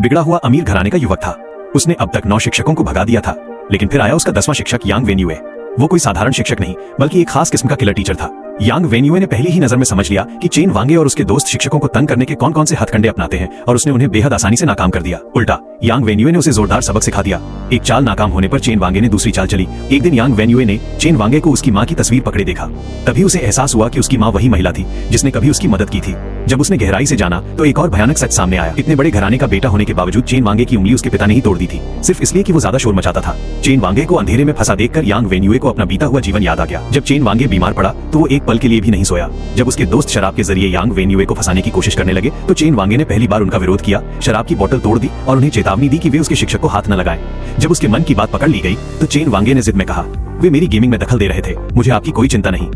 बिगड़ा हुआ अमीर घराने का युवक था। उसने अब तक 9 शिक्षकों को भगा दिया था, लेकिन फिर आया उसका 10वां शिक्षक यांग वेन्युए। वो कोई साधारण शिक्षक नहीं बल्कि एक खास किस्म का किलर टीचर था। यांग वेन्युए ने पहली ही नजर में समझ लिया कि चेन वांगे और उसके दोस्त शिक्षकों को तंग करने के कौन कौन से हथकंडे अपनाते हैं, और उसने उन्हें बेहद आसानी से नाकाम कर दिया। उल्टा यांग वेन्युए ने उसे जोरदार सबक सिखा दिया। एक चाल नाकाम होने पर चेन वांगे ने दूसरी चाल चली। एक दिन यांग वेन्युए ने चेन वांगे को उसकी माँ की तस्वीर पकड़े देखा। तभी उसे एहसास हुआ कि उसकी माँ वही महिला थी जिसने कभी उसकी मदद की थी। जब उसने गहराई से जाना तो एक और भयानक सच सामने आया। इतने बड़े घराने का बेटा होने के बावजूद चेन वांगे की उंगली उसके पिता ने ही तोड़ दी थी, सिर्फ इसलिए कि वो ज्यादा शोर मचाता था। चेन वांगे को अंधेरे में फंसा देखकर यांग वेन्युए को अपना बीता हुआ जीवन याद आ गया। जब चेन वांगे बीमार पड़ा तो वो एक पल के लिए भी नहीं सोया। जब उसके दोस्त शराब के जरिए यांग वेन्युए को फंसाने की कोशिश करने लगे तो चेन वांगे ने पहली बार उनका विरोध किया, शराब की बोतल तोड़ दी और उन्हें चेतावनी दी कि वे उसके शिक्षक को हाथ न लगाएं। जब उसके मन की बात पकड़ ली गई तो चेन वांगे ने जिद में कहा, वे मेरी गेमिंग में दखल दे रहे थे, मुझे आपकी कोई चिंता नहीं।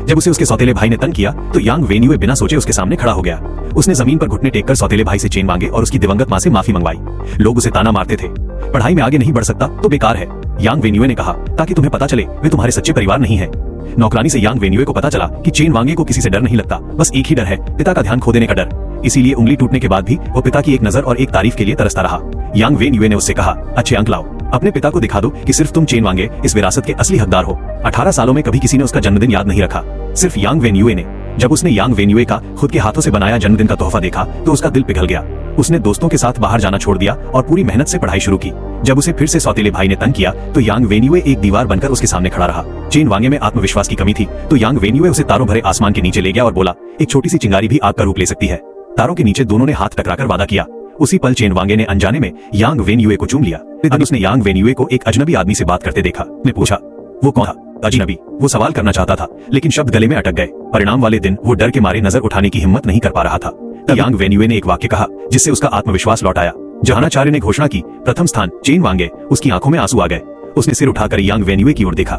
जब उसे उसके सौतेले भाई ने तंग किया तो यांग वेन्युए बिना सोचे उसके सामने खड़ा हो गया। उसने जमीन पर घुटने टेककर सौतेले भाई से चेन वांगे और उसकी दिवंगत मां से माफी मंगवाई। लोग उसे ताना मारते थे, पढ़ाई में आगे नहीं बढ़ सकता तो बेकार है। यांग वेन्युए ने कहा, ताकि तुम्हें पता चले वे तुम्हारे सच्चे परिवार नहीं है। नौकरानी से यांग वेन्युए को पता चला कि चेन वांगे को किसी से डर नहीं लगता, बस एक ही डर है, पिता का ध्यान खो देने का डर। इसीलिए उंगली टूटने के बाद भी वो पिता की एक नजर और एक तारीफ के लिए तरसता रहा। यांग वेन्युए ने उससे कहा, अच्छे अंक लाओ, अपने पिता को दिखा दो कि सिर्फ तुम चेन वांगे इस विरासत के असली हकदार हो। 18 सालों में कभी किसी ने उसका जन्मदिन याद नहीं रखा, सिर्फ यांग वेन्युए ने। जब उसने यांग वेन्युए का खुद के हाथों से बनाया जन्मदिन का तोहफा देखा तो उसका दिल पिघल गया। उसने दोस्तों के साथ बाहर जाना छोड़ दिया और पूरी मेहनत से पढ़ाई शुरू की। जब उसे फिर से सौतेले भाई ने तंग किया तो यांग वेन्युए एक दीवार बनकर उसके सामने खड़ा रहा। चेन वांगे में आत्मविश्वास की कमी थी तो यांग वेन्युए उसे तारों भरे आसमान के नीचे ले गया और बोला, एक छोटी सी चिंगारी भी आग का रूप ले सकती है। तारों के नीचे दोनों ने हाथ टकराकर वादा किया। उसी पल चेन वांगे ने अनजाने में यांग वेन्युए को चूम लिया। फिर उसने यांग वेन्युए को एक अजनबी आदमी से बात करते देखा। ने पूछा, वो कौन था? अजनबी। वो सवाल करना चाहता था लेकिन शब्द गले में अटक गए। परिणाम वाले दिन वो डर के मारे नजर उठाने की हिम्मत नहीं कर पा रहा था। तब यांग वेन्युए ने एक वाक्य कहा जिससे उसका आत्मविश्वास लौट आया। जहानाचार्य ने घोषणा की, प्रथम स्थान चेन वांगे। उसकी आंखों में आंसू आ गए। उसने सिर उठाकर यांग वेन्युए की ओर देखा।